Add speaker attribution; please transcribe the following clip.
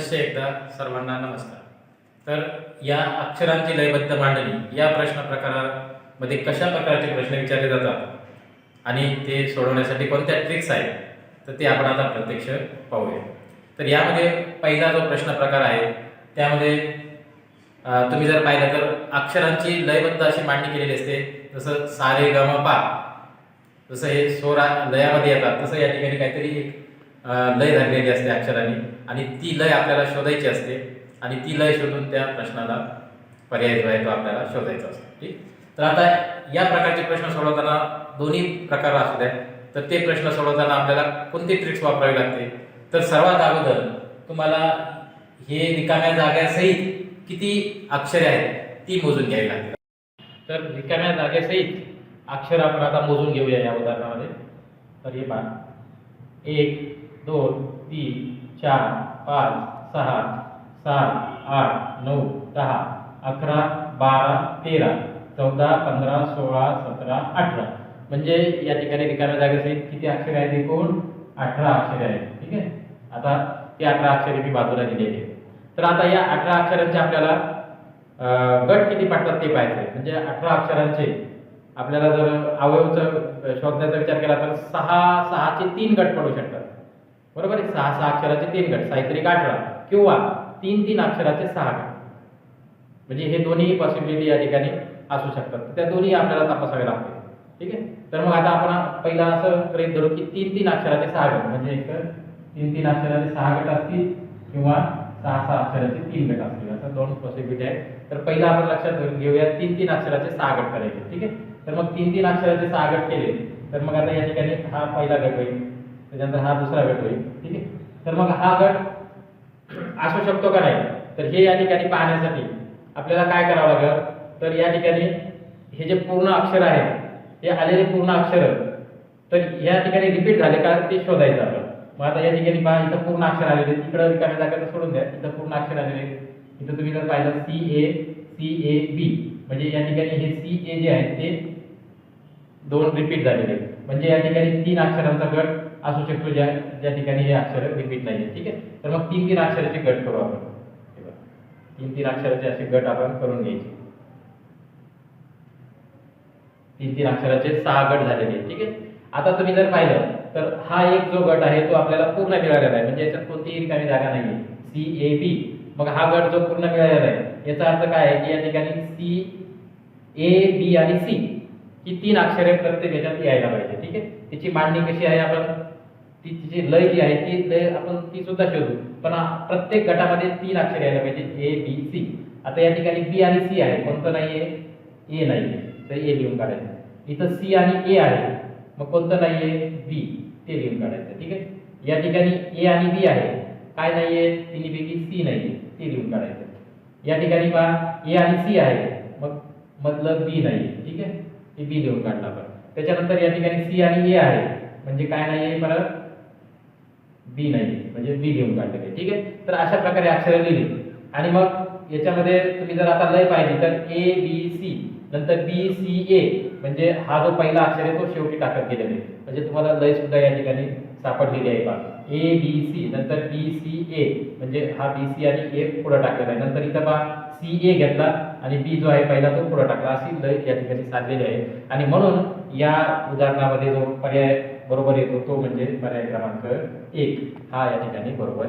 Speaker 1: पुनश्च एकदा सर्वांना नमस्कार. तर या अक्षरांची लयबद्ध मांडणी या प्रश्न प्रकारामध्ये कशा प्रकारचे प्रश्न विचारले जातात आणि ते सोडवण्यासाठी कोणत्या ट्रिक्स आहेत तर ते आपण आता प्रत्यक्ष पाहूया. तर यामध्ये पहिला जो प्रश्न प्रकार आहे त्यामध्ये तुम्ही जर पाहिलं तर अक्षरांची लयबद्ध अशी मांडणी केलेली असते. जसं सा रे ग म पा, जसं हे स्वरा लयामध्ये येतात तसं या ठिकाणी काहीतरी एक लय धरलेली असते अक्षरांनी आणि ती लय आपल्याला शोधायची असते आणि ती लय शोधून त्या प्रश्नाला पर्याय जो आहे तो आपल्याला शोधायचा असतो. ठीक. तर आता या प्रकारचे प्रश्न सोडवताना दोन्ही प्रकार असू द्या तर ते प्रश्न सोडवताना आपल्याला कोणती ट्रिक्स वापरावी लागते तर सर्वात अगोदर तुम्हाला हे रिकाम्या जाग्यासहित किती अक्षरे आहेत ती मोजून घ्यावी लागते. तर रिकाम्या जागेसहित अक्षर आपण आता मोजून घेऊया या उदाहरणामध्ये. तर हे पहा, 1 2 3 4 5 6 7 8 9 10 11 12 13 14 15 16 17 18 म्हणजे या ठिकाणी रिकाम्या जागेसहित किती अक्षरे आहेत? एकूण 18 अक्षरे आहेत. ठीक आहे. आता ती 18 अक्षरे मी बाजूला दिलेली आहेत. तर आता या 18 अक्षरांचे आपल्याला गट किती पडतात ते पाहायचे. म्हणजे 18 अक्षरांचे आपल्याला जर अवयवचं शोधण्याचा विचार केला तर 6 चे 3 गट पडू शकतात. बरोबर आहे. 6 अक्षराचे 3 गट, साहित्रिक 18 किंवा 3 अक्षराचे 6 गट. म्हणजे हे दोन्ही पॉसिबिलिटी या ठिकाणी असू शकतात. त्या दोन्ही आपल्याला तपासावे लागतील. ठीक आहे. तर मग आता आपण पहिला असं गृहीत धरू की 3 अक्षराचे 6 गट म्हणजे एक 3 अक्षराचे 6 गट असतील किंवा 6 अक्षराचे 3 गट असतील. असं दोन पॉसिबिलिटी आहेत. तर पहिला आपण लक्षात घेऊया 3 अक्षराचे 6 गट करायचे. ठीक आहे. तर मग 3 अक्षराचे 6 गट केले तर मग आता या ठिकाणी हा पहिला गट होईल, त्याच्यानंतर हा दुसरा गट होईल. ठीक आहे. तर मग हा गट असू शकतो का नाही तर हे या ठिकाणी पाहण्यासाठी आपल्याला काय करावं लागेल तर या ठिकाणी हे जे पूर्ण अक्षर आहे हे आलेले पूर्ण अक्षर तर या ठिकाणी रिपीट झाले का ते शोधायचं आपण. मग आता या ठिकाणी पहा, इथं पूर्ण अक्षर आलेले, तिकडे रिकाम्या जागा सोडून द्या. इथं पूर्ण अक्षर आलेले, इथं तुम्ही जर पाहिलं CA B म्हणजे या ठिकाणी हे CA जे आहे ते 2 रिपीट झालेले म्हणजे या ठिकाणी 3 अक्षरांचा गट असू शकतो ज्या ठिकाणी हे अक्षर रिपीट नाही. ठीक आहे. तर मग 3 अक्षराचे गट करू आपण. 3 अक्षराचे असे गट आपण करून घ्यायचे. 3 अक्षराचे 6 गट झालेले. ठीक आहे. आता तुम्ही जर पाहिलं तर हा एक जो गट आहे तो आपल्याला पूर्ण मिळालेला आहे म्हणजे याच्यात कोणतीही रिकामी जागा नाहीये. CAB मग हा गट जो पूर्ण मिळालेला आहे याचा अर्थ काय आहे की या ठिकाणी CAB आणि C ही 3 अक्षरे प्रत्येक ह्याच्यात यायला पाहिजे. ठीक आहे. तिची मांडणी कशी आहे आपण तिची लय जी आहे ती लय आपण ती सुद्धा शोधू पण प्रत्येक गटामध्ये 3 अक्षरे यायला पाहिजे ABC. आता या ठिकाणी B आणि C आहे, कोणतं नाहीये? A नाहीये तर A लिहून काढायचं. इथं C आणि A आहे मग कोणतं नाहीये? B ते लिहून काढायचं. ठीक आहे. या ठिकाणी A आणि B आहे, काय नाहीये? तिन्हीपैकी C नाहीये ते लिहून काढायचं. या ठिकाणी पहा A आणि C आहे मग मधलं B नाहीये. ठीक आहे. ते B लिहून काढलं आपण. त्याच्यानंतर या ठिकाणी C आणि A आहे म्हणजे काय नाहीये? परत B नाही म्हणजे B लिहून काढले. ठीक आहे. तर अशा प्रकारे अक्षरे लिहिली आणि मग याच्यामध्ये तुम्ही जर आता लय पाहिली तर ABC नंतर BCA म्हणजे हा जो पहिला अक्षर आहे तो शेवटी टाकत गेलेला आहे म्हणजे तुम्हाला लय सुद्धा या ठिकाणी सापडलेली आहे. पहा ABC नंतर BCA म्हणजे हा BC आणि A पुढे टाकलेला आहे. नंतर इथं पहा CA घेतला आणि B जो आहे पहिला तो पुढे टाकला. अशी लय या ठिकाणी साधलेली आहे आणि म्हणून या उदाहरणामध्ये जो पर्याय बरोबर येतो तो म्हणजे पर्याय क्रमांक 1 हा या ठिकाणी बरोबर